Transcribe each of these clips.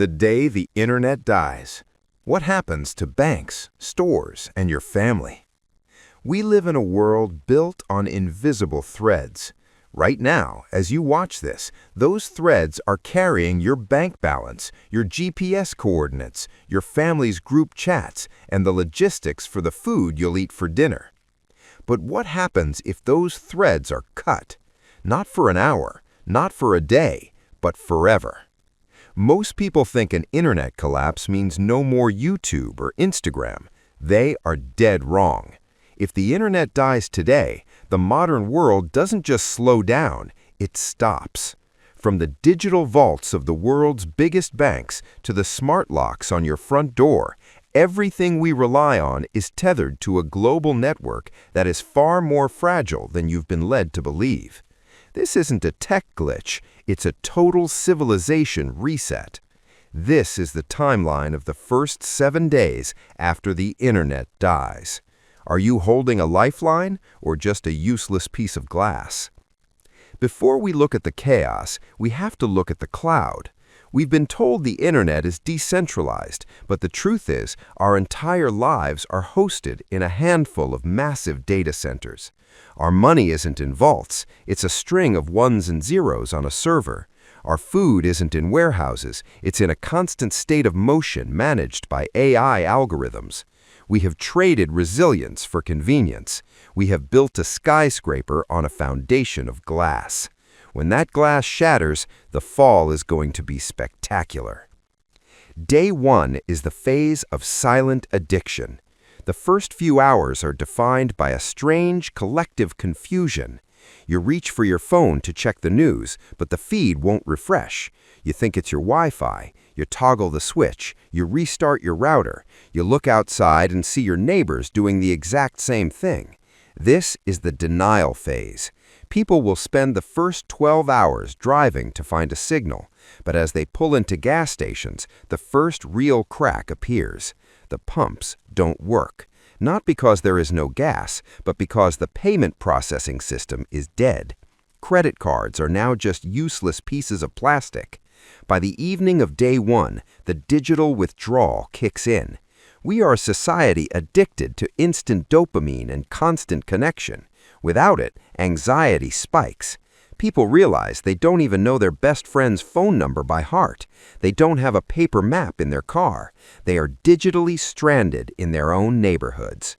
The day the internet dies. What happens to banks, stores, and your family? We live in a world built on invisible threads. Right now, as you watch this, those threads are carrying your bank balance, your GPS coordinates, your family's group chats, and the logistics for the food you'll eat for dinner. But what happens if those threads are cut? Not for an hour, not for a day, but forever. Most people think an internet collapse means no more YouTube or Instagram. They are dead wrong. If the internet dies today, the modern world doesn't just slow down, it stops. From the digital vaults of the world's biggest banks to the smart locks on your front door, everything we rely on is tethered to a global network that is far more fragile than you've been led to believe. This isn't a tech glitch, it's a total civilization reset. This is the timeline of the first 7 days after the internet dies. Are you holding a lifeline or just a useless piece of glass? Before we look at the chaos, we have to look at the cloud. We've been told the internet is decentralized, but the truth is our entire lives are hosted in a handful of massive data centers. Our money isn't in vaults, it's a string of ones and zeros on a server. Our food isn't in warehouses, it's in a constant state of motion managed by AI algorithms. We have traded resilience for convenience. We have built a skyscraper on a foundation of glass. When that glass shatters, the fall is going to be spectacular. Day 1 is the phase of silent addiction. The first few hours are defined by a strange collective confusion. You reach for your phone to check the news, but the feed won't refresh. You think it's your Wi-Fi. You toggle the switch. You restart your router. You look outside and see your neighbors doing the exact same thing. This is the denial phase. People will spend the first 12 hours driving to find a signal, but as they pull into gas stations, the first real crack appears. The pumps don't work. Not because there is no gas, but because the payment processing system is dead. Credit cards are now just useless pieces of plastic. By the evening of day 1, the digital withdrawal kicks in. We are a society addicted to instant dopamine and constant connection. Without it, anxiety spikes. People realize they don't even know their best friend's phone number by heart. They don't have a paper map in their car. They are digitally stranded in their own neighborhoods.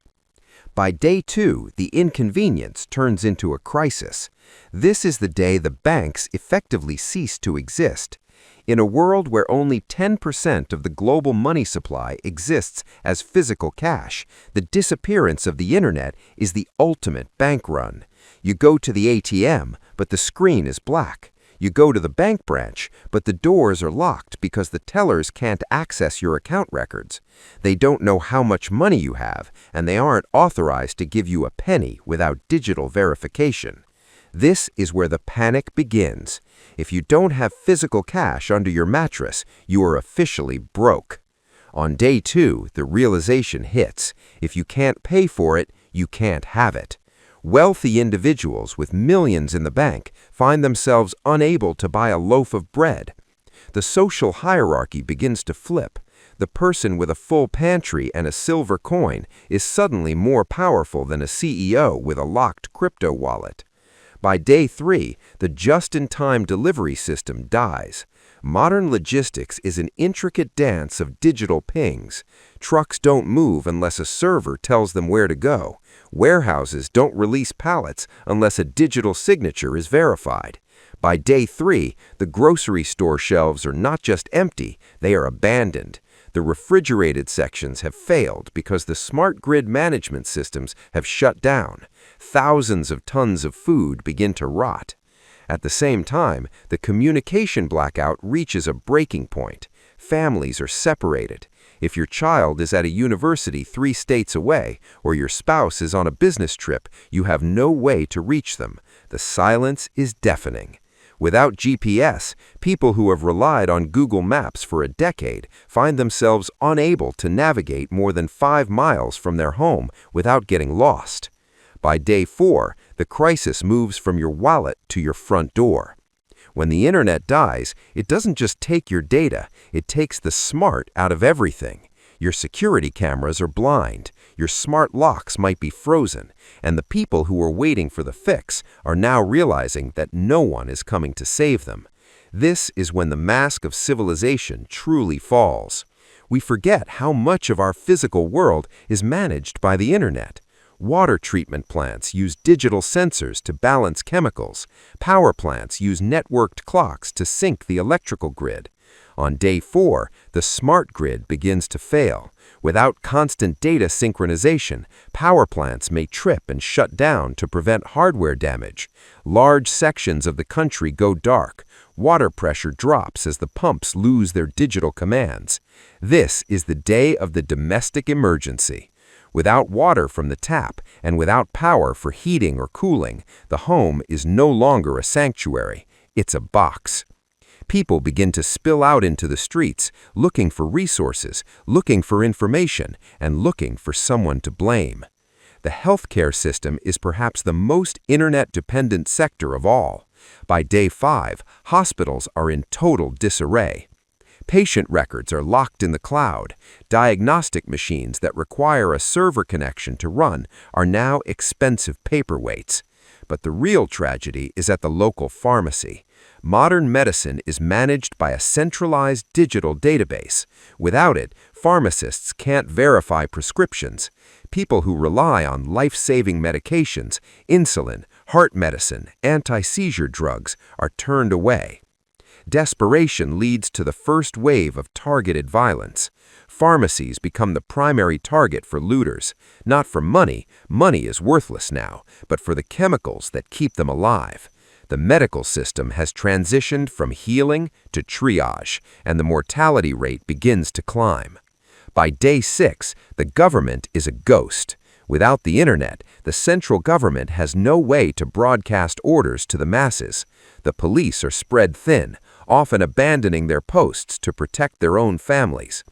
By day 2, the inconvenience turns into a crisis. This is the day the banks effectively cease to exist. In a world where only 10% of the global money supply exists as physical cash, the disappearance of the internet is the ultimate bank run. You go to the ATM, but the screen is black. You go to the bank branch, but the doors are locked because the tellers can't access your account records. They don't know how much money you have, and they aren't authorized to give you a penny without digital verification. This is where the panic begins. If you don't have physical cash under your mattress, you are officially broke. On day 2, the realization hits. If you can't pay for it, you can't have it. Wealthy individuals with millions in the bank find themselves unable to buy a loaf of bread. The social hierarchy begins to flip. The person with a full pantry and a silver coin is suddenly more powerful than a CEO with a locked crypto wallet. By day 3, the just-in-time delivery system dies. Modern logistics is an intricate dance of digital pings. Trucks don't move unless a server tells them where to go. Warehouses don't release pallets unless a digital signature is verified. By day 3, the grocery store shelves are not just empty, they are abandoned. The refrigerated sections have failed because the smart grid management systems have shut down. Thousands of tons of food begin to rot. At the same time, the communication blackout reaches a breaking point. Families are separated. If your child is at a university 3 states away, or your spouse is on a business trip, you have no way to reach them. The silence is deafening. Without GPS, people who have relied on Google Maps for a decade find themselves unable to navigate more than 5 miles from their home without getting lost. By day 4, the crisis moves from your wallet to your front door. When the internet dies, it doesn't just take your data, it takes the smart out of everything. Your security cameras are blind, your smart locks might be frozen, and the people who were waiting for the fix are now realizing that no one is coming to save them. This is when the mask of civilization truly falls. We forget how much of our physical world is managed by the internet. Water treatment plants use digital sensors to balance chemicals. Power plants use networked clocks to sync the electrical grid. On day 4, the smart grid begins to fail. Without constant data synchronization, power plants may trip and shut down to prevent hardware damage. Large sections of the country go dark. Water pressure drops as the pumps lose their digital commands. This is the day of the domestic emergency. Without water from the tap and without power for heating or cooling, the home is no longer a sanctuary. It's a box. People begin to spill out into the streets, looking for resources, looking for information, and looking for someone to blame. The healthcare system is perhaps the most internet-dependent sector of all. By day 5, hospitals are in total disarray. Patient records are locked in the cloud. Diagnostic machines that require a server connection to run are now expensive paperweights. But the real tragedy is at the local pharmacy. Modern medicine is managed by a centralized digital database. Without it, pharmacists can't verify prescriptions. People who rely on life-saving medications, insulin, heart medicine, anti-seizure drugs, are turned away. Desperation leads to the first wave of targeted violence. Pharmacies become the primary target for looters, not for money — money is worthless now — but for the chemicals that keep them alive. The medical system has transitioned from healing to triage, and the mortality rate begins to climb. By day 6, the government is a ghost. Without the internet, the central government has no way to broadcast orders to the masses. The police are spread thin, often abandoning their posts to protect their own families.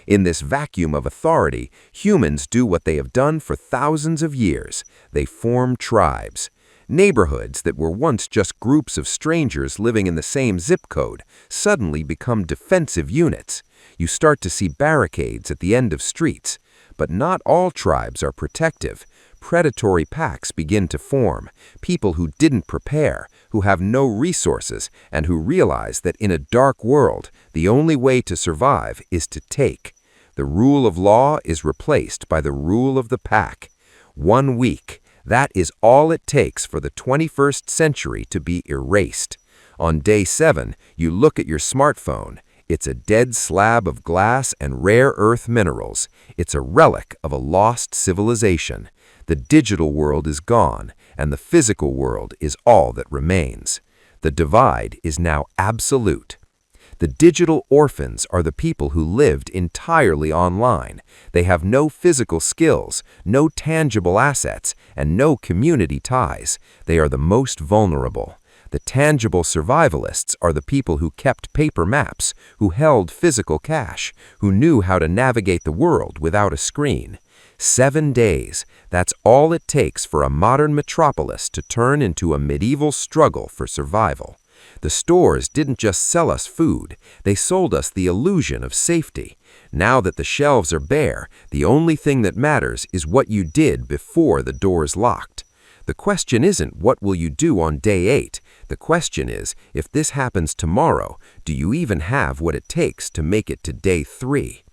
In this vacuum of authority, humans do what they have done for thousands of years. They form tribes. Neighborhoods that were once just groups of strangers living in the same zip code suddenly become defensive units. You start to see barricades at the end of streets. But not all tribes are protective. Predatory packs begin to form, people who didn't prepare, who have no resources, and who realize that in a dark world, the only way to survive is to take. The rule of law is replaced by the rule of the pack. 1 week. That is all it takes for the 21st century to be erased. On day 7, you look at your smartphone. It's a dead slab of glass and rare earth minerals. It's a relic of a lost civilization. The digital world is gone, and the physical world is all that remains. The divide is now absolute. The digital orphans are the people who lived entirely online. They have no physical skills, no tangible assets, and no community ties. They are the most vulnerable. The tangible survivalists are the people who kept paper maps, who held physical cash, who knew how to navigate the world without a screen. 7 days, that's all it takes for a modern metropolis to turn into a medieval struggle for survival. The stores didn't just sell us food, they sold us the illusion of safety. Now that the shelves are bare, the only thing that matters is what you did before the doors locked. The question isn't what will you do on day 8, the question is, if this happens tomorrow, do you even have what it takes to make it to day 3?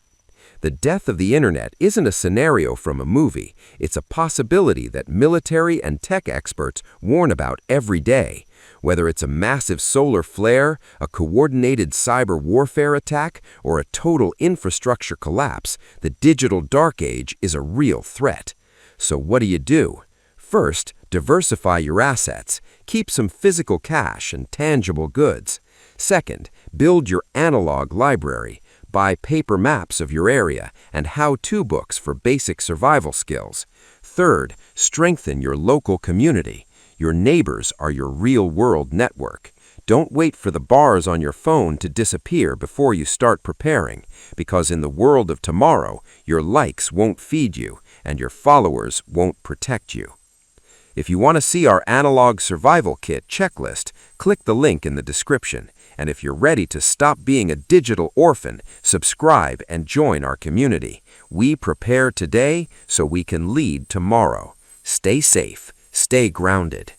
The death of the internet isn't a scenario from a movie, it's a possibility that military and tech experts warn about every day. Whether it's a massive solar flare, a coordinated cyber warfare attack, or a total infrastructure collapse, the digital dark age is a real threat. So what do? First, diversify your assets. Keep some physical cash and tangible goods. Second, build your analog library. Buy paper maps of your area and how-to books for basic survival skills. Third, strengthen your local community. Your neighbors are your real-world network. Don't wait for the bars on your phone to disappear before you start preparing, because in the world of tomorrow, your likes won't feed you and your followers won't protect you. If you want to see our analog survival kit checklist, click the link in the description. And if you're ready to stop being a digital orphan, subscribe and join our community. We prepare today so we can lead tomorrow. Stay safe, stay grounded.